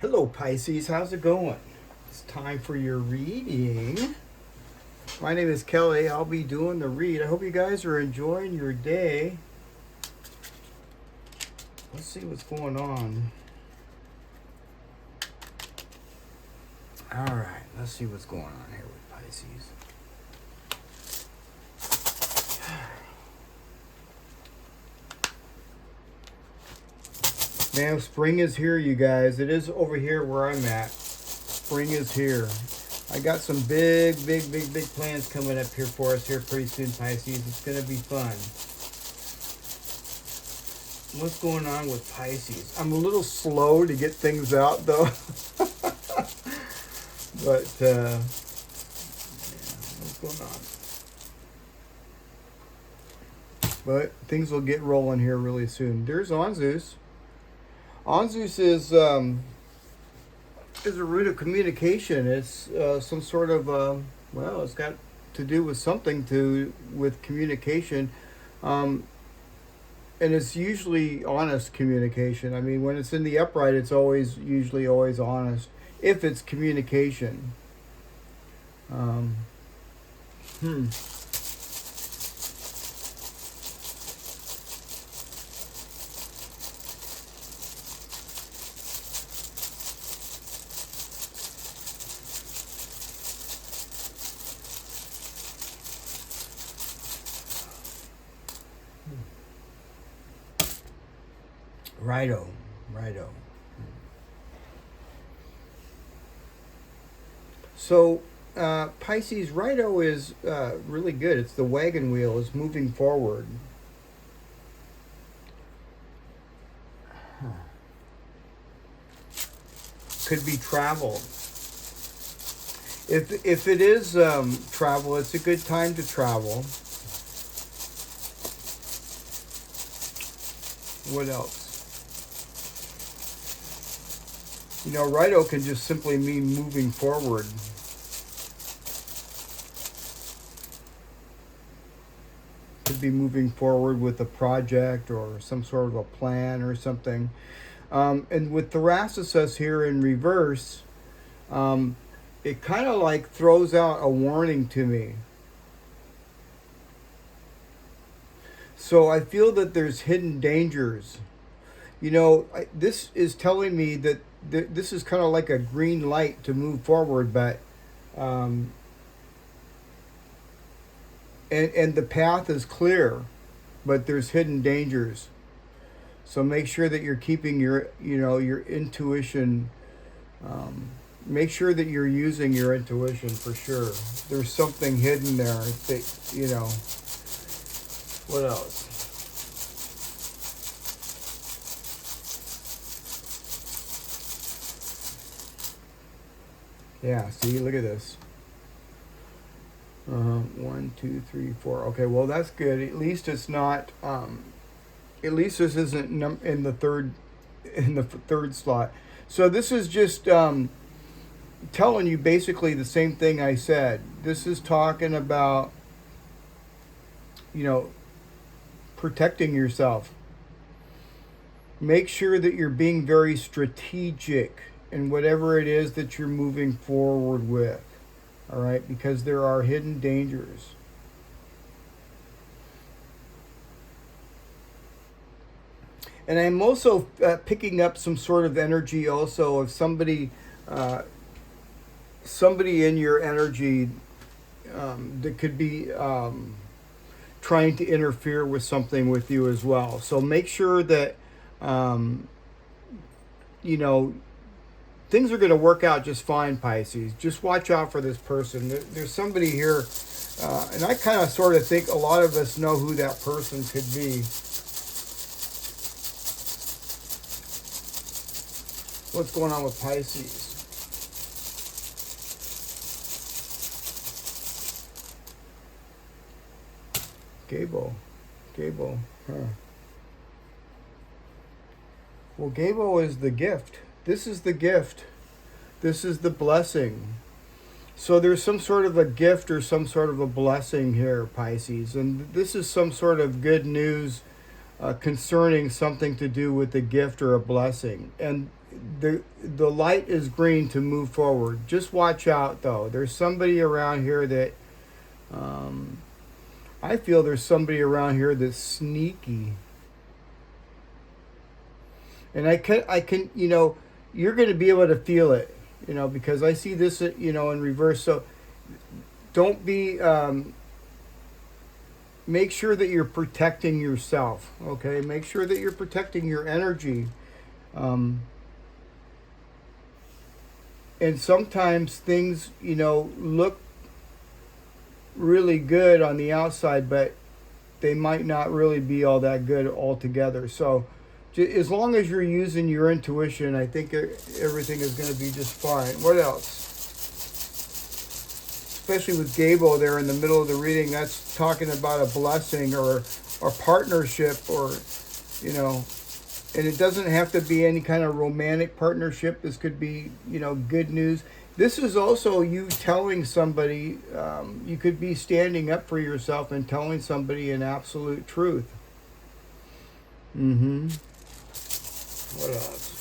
Hello Pisces, how's it going? It's time for your reading. My name is Kelly. I'll be doing the read. I hope you guys are enjoying your day. Let's see what's going on. Alright, let's see what's going on here with Pisces. Man, spring is here, you guys. It is over here where I'm at. Spring is here. I got some big plans coming up here for us here pretty soon, Pisces. It's going to be fun. What's going on with Pisces? I'm a little slow to get things out, though. But, yeah, what's going on? But things will get rolling here really soon. There's Anzus. Anzus is a root of communication. It's some sort of, well, it's got to do with something with communication. And it's usually honest communication. I mean, when it's in the upright, it's usually always honest. If it's communication. Righto. So, Pisces, Righto is really good. It's the wagon wheel. It's moving forward. Could be travel. If it is travel, it's a good time to travel. What else? You know, Righto can just simply mean moving forward. Could be moving forward with a project or some sort of a plan or something. And with Thracisus here in reverse, it kind of like throws out a warning to me. So I feel that there's hidden dangers. You know, this is telling me that this is kind of like a green light to move forward, but and the path is clear, but there's hidden dangers. So make sure that you're keeping your intuition. Make sure that you're using your intuition for sure. There's something hidden there that, what else? Yeah, see, look at this. 1, 2, 3, 4. Okay, well that's good. At least it's not. At least this isn't in the third slot. So this is just telling you basically the same thing I said. This is talking about, protecting yourself. Make sure that you're being very strategic in whatever it is that you're moving forward with. All right, because there are hidden dangers. And I'm also picking up some sort of energy also of somebody in your energy that could be trying to interfere with something with you as well. So make sure that, things are going to work out just fine, Pisces. Just watch out for this person. There's somebody here, and I kind of sort of think a lot of us know who that person could be. What's going on with Pisces? Gebo. Huh. Well, Gebo is the gift. This is the gift. This is the blessing. So there's some sort of a gift or some sort of a blessing here, Pisces. And this is some sort of good news concerning something to do with a gift or a blessing. And the light is green to move forward. Just watch out, though. There's somebody around here that I feel there's somebody around here that's sneaky. And I can, you're going to be able to feel it, because I see this, in reverse. So don't be, make sure that you're protecting yourself, okay? Make sure that you're protecting your energy. And sometimes things, look really good on the outside, but they might not really be all that good altogether. So as long as you're using your intuition, I think everything is going to be just fine. What else? Especially with Gebo there in the middle of the reading, that's talking about a blessing or a partnership, or, and it doesn't have to be any kind of romantic partnership. This could be, good news. This is also you telling somebody, you could be standing up for yourself and telling somebody an absolute truth. What else?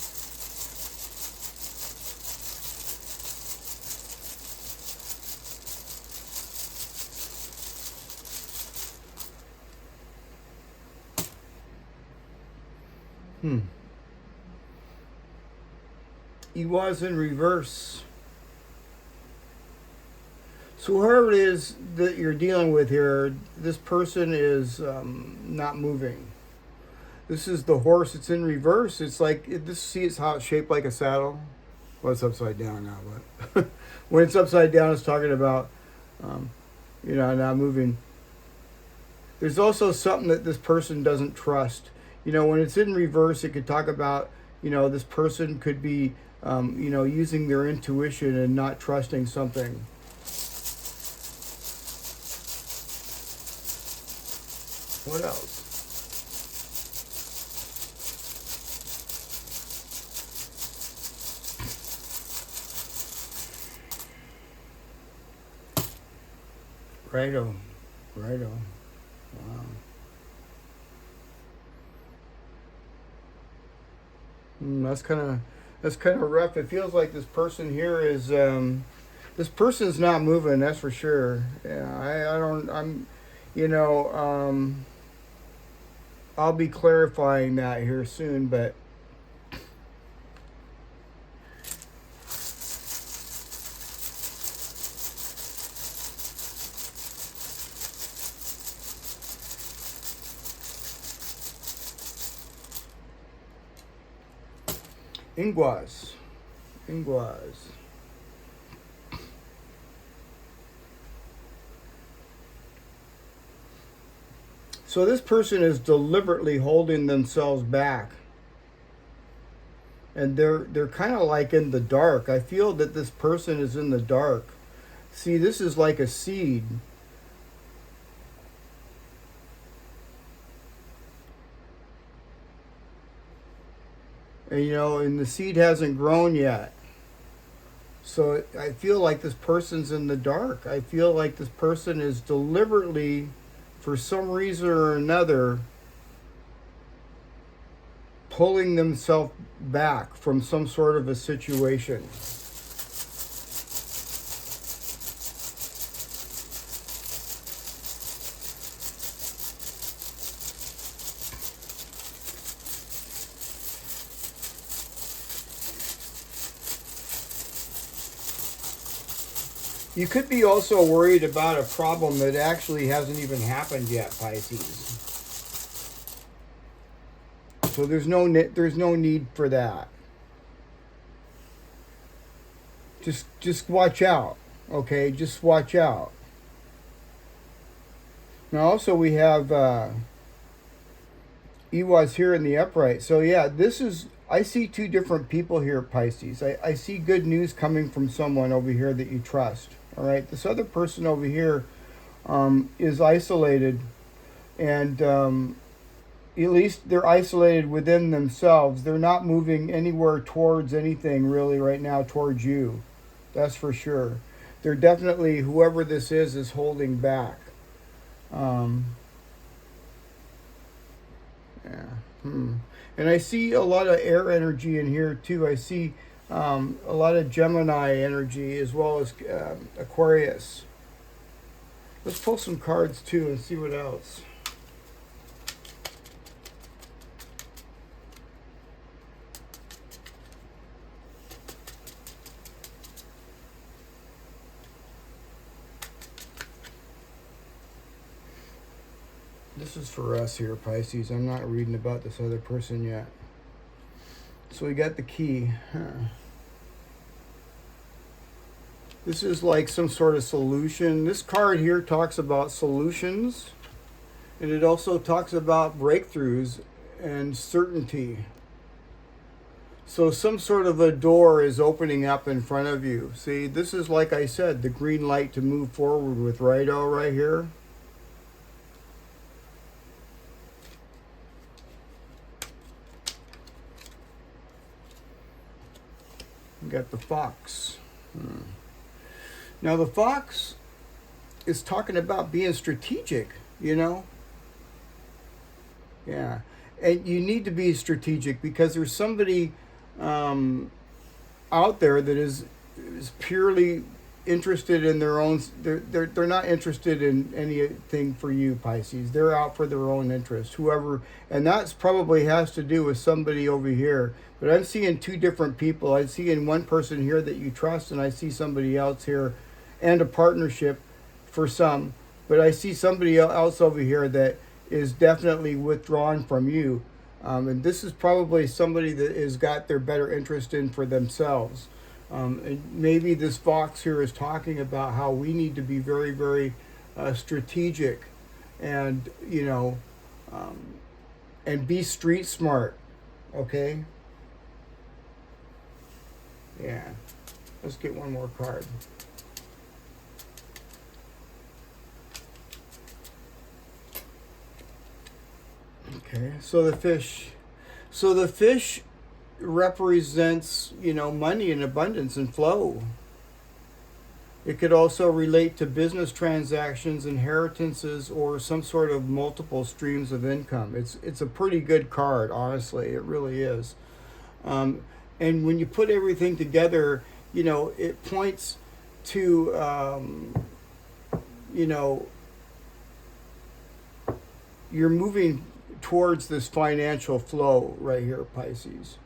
He was in reverse. So whoever it is that you're dealing with here, this person is not moving. This is the horse. It's in reverse. It's like, see it's how it's shaped like a saddle. Well, it's upside down now, but when it's upside down, it's talking about, not moving. There's also something that this person doesn't trust. When it's in reverse, it could talk about, this person could be, using their intuition and not trusting something. What else? Righto. Wow. That's kind of rough. It feels like this person here is this person's not moving. That's for sure. Yeah, I'll be clarifying that here soon, but. Inguas. So this person is deliberately holding themselves back. And they're kind of like in the dark. I feel that this person is in the dark. See, this is like a seed. And the seed hasn't grown yet. So I feel like this person's in the dark. I feel like this person is deliberately, for some reason or another, pulling themselves back from some sort of a situation. You could be also worried about a problem that actually hasn't even happened yet, Pisces. So there's no need for that. Just watch out, okay? Just watch out. Now also we have Iwas here in the upright. So yeah, I see two different people here, Pisces. I see good news coming from someone over here that you trust. All right, this other person over here is isolated, and at least they're isolated within themselves. They're not moving anywhere towards anything really right now towards you. That's for sure. They're definitely, whoever this is holding back. Yeah. And I see a lot of air energy in here too. I see a lot of Gemini energy as well as Aquarius. Let's pull some cards too and see what else. This is for us here, Pisces. I'm not reading about this other person yet. So we got the key. This is like some sort of solution. This card here talks about solutions. And it also talks about breakthroughs and certainty. So some sort of a door is opening up in front of you. See, this is, like I said, the green light to move forward with Righto right here. We got the fox. Now the fox is talking about being strategic, you know? Yeah. And you need to be strategic because there's somebody out there that is purely interested in their own. They're not interested in anything for you, Pisces. They're out for their own interest. Whoever, and that's probably has to do with somebody over here. But I'm seeing two different people. I'm seeing one person here that you trust, and I see somebody else here, and a partnership for some. But I see somebody else over here that is definitely withdrawn from you. And this is probably somebody that has got their better interest in for themselves. And maybe this fox here is talking about how we need to be very, very strategic and, you know, and be street smart. Okay? Yeah. Let's get one more card. Okay, so the fish. So the fish represents, you know, money and abundance and flow. It could also relate to business transactions, inheritances, or some sort of multiple streams of income. It's a pretty good card, honestly. It really is. And when you put everything together, you know, it points to, you know, you're moving towards this financial flow right here, Pisces.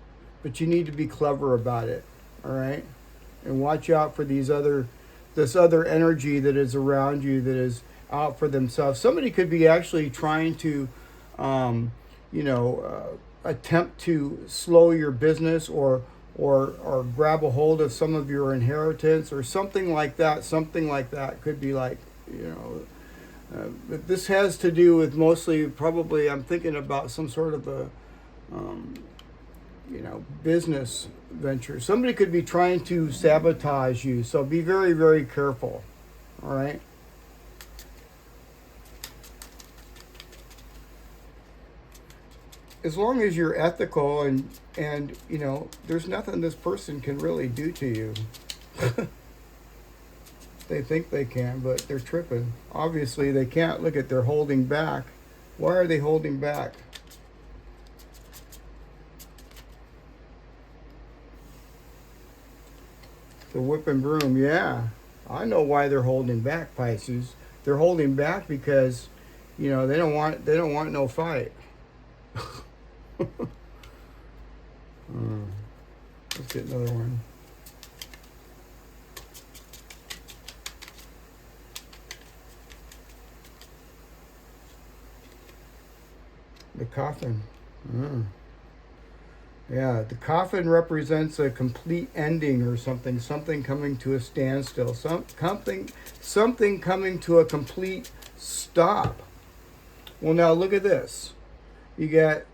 But you need to be clever about it, all right? And watch out for this other energy that is around you that is out for themselves. Somebody could be actually trying to, you know, attempt to slow your business or grab a hold of some of your inheritance or something like that. Something like that could be like, you know. But this has to do with mostly, probably, I'm thinking about some sort of a, you know, business venture. Somebody could be trying to sabotage you, so be very, very careful. All right. As long as you're ethical and you know, there's nothing this person can really do to you. They think they can, but they're tripping. Obviously, they can't. Look at, they're holding back. Why are they holding back? The whip and broom, yeah. I know why they're holding back, Pisces. They're holding back because, you know, they don't want no fight. Let's get another one. The coffin. Yeah, the coffin represents a complete ending or something. Something coming to a standstill. Something coming to a complete stop. Well, now look at this. You got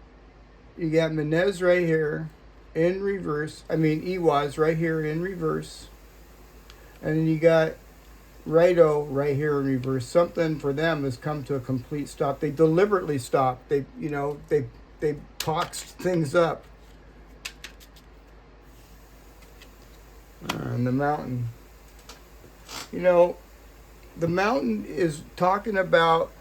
Mannaz right here in reverse. I mean, Iwaz right here in reverse. And then you got Righto right here in reverse. Something for them has come to a complete stop. They deliberately stopped. They, you know, they talked things up. And the mountain. You know, the mountain is talking about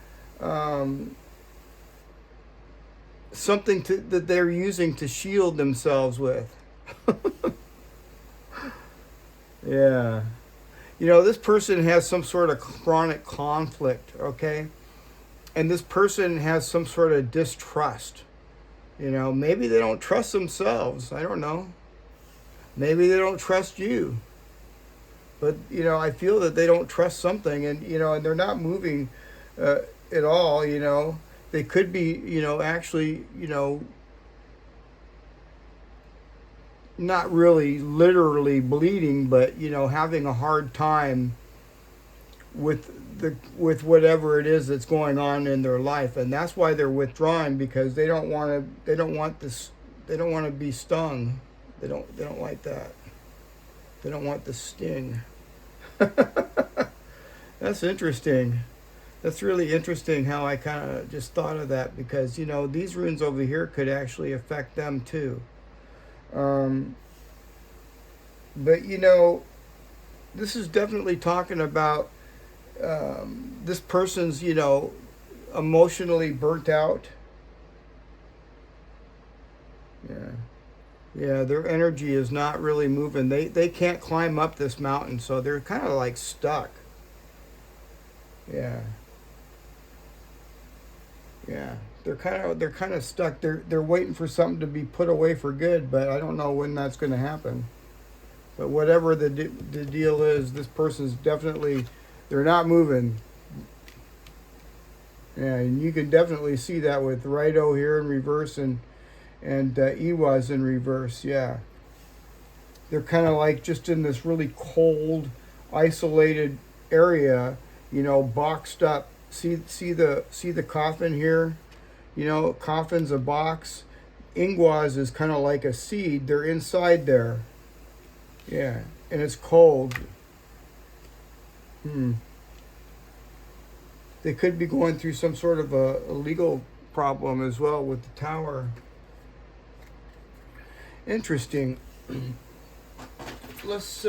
something that they're using to shield themselves with. Yeah. You know, this person has some sort of chronic conflict, okay? And this person has some sort of distrust. You know, maybe they don't trust themselves. I don't know. Maybe they don't trust you. But, you know, I feel that they don't trust something, and, you know, and they're not moving at all, you know. They could be, you know, actually, you know, not really literally bleeding, but, you know, having a hard time with whatever it is that's going on in their life. And that's why they're withdrawing, because they don't want to be stung. They don't like that. They don't want the sting. That's interesting. That's really interesting how I kind of just thought of that, because, you know, these runes over here could actually affect them too. But, you know, this is definitely talking about this person's, you know, emotionally burnt out. Yeah. Yeah, their energy is not really moving. They can't climb up this mountain, so they're kind of like stuck. Yeah. Yeah. They're kind of stuck. They're waiting for something to be put away for good, but I don't know when that's going to happen. But whatever the deal is, this person's definitely, they're not moving. Yeah, and you can definitely see that with Rido here in reverse and Iwa's in reverse. Yeah, they're kind of like just in this really cold, isolated area, you know, boxed up. See the coffin here, you know, coffin's a box. Ingwas is kind of like a seed. They're inside there. Yeah, and it's cold. They could be going through some sort of a legal problem as well with the tower. Interesting. Let's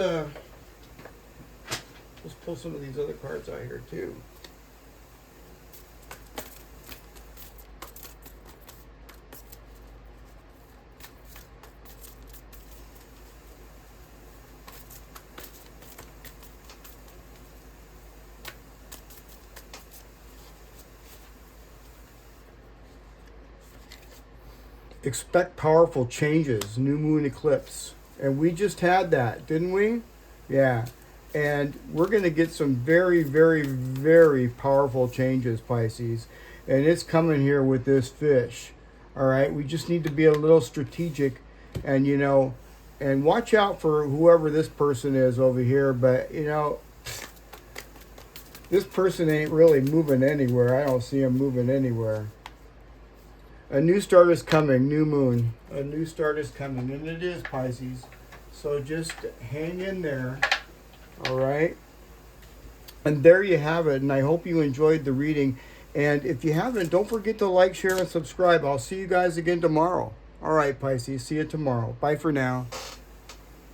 pull some of these other cards out here too. Expect powerful changes, new moon eclipse. And we just had that, didn't we? Yeah. And we're going to get some very, very, very powerful changes, Pisces. And it's coming here with this fish. All right. We just need to be a little strategic and, you know, and watch out for whoever this person is over here. But, you know, this person ain't really moving anywhere. I don't see him moving anywhere. A new start is coming, new moon. A new start is coming, and it is, Pisces. So just hang in there, all right? And there you have it, and I hope you enjoyed the reading. And if you haven't, don't forget to like, share, and subscribe. I'll see you guys again tomorrow. All right, Pisces, see you tomorrow. Bye for now.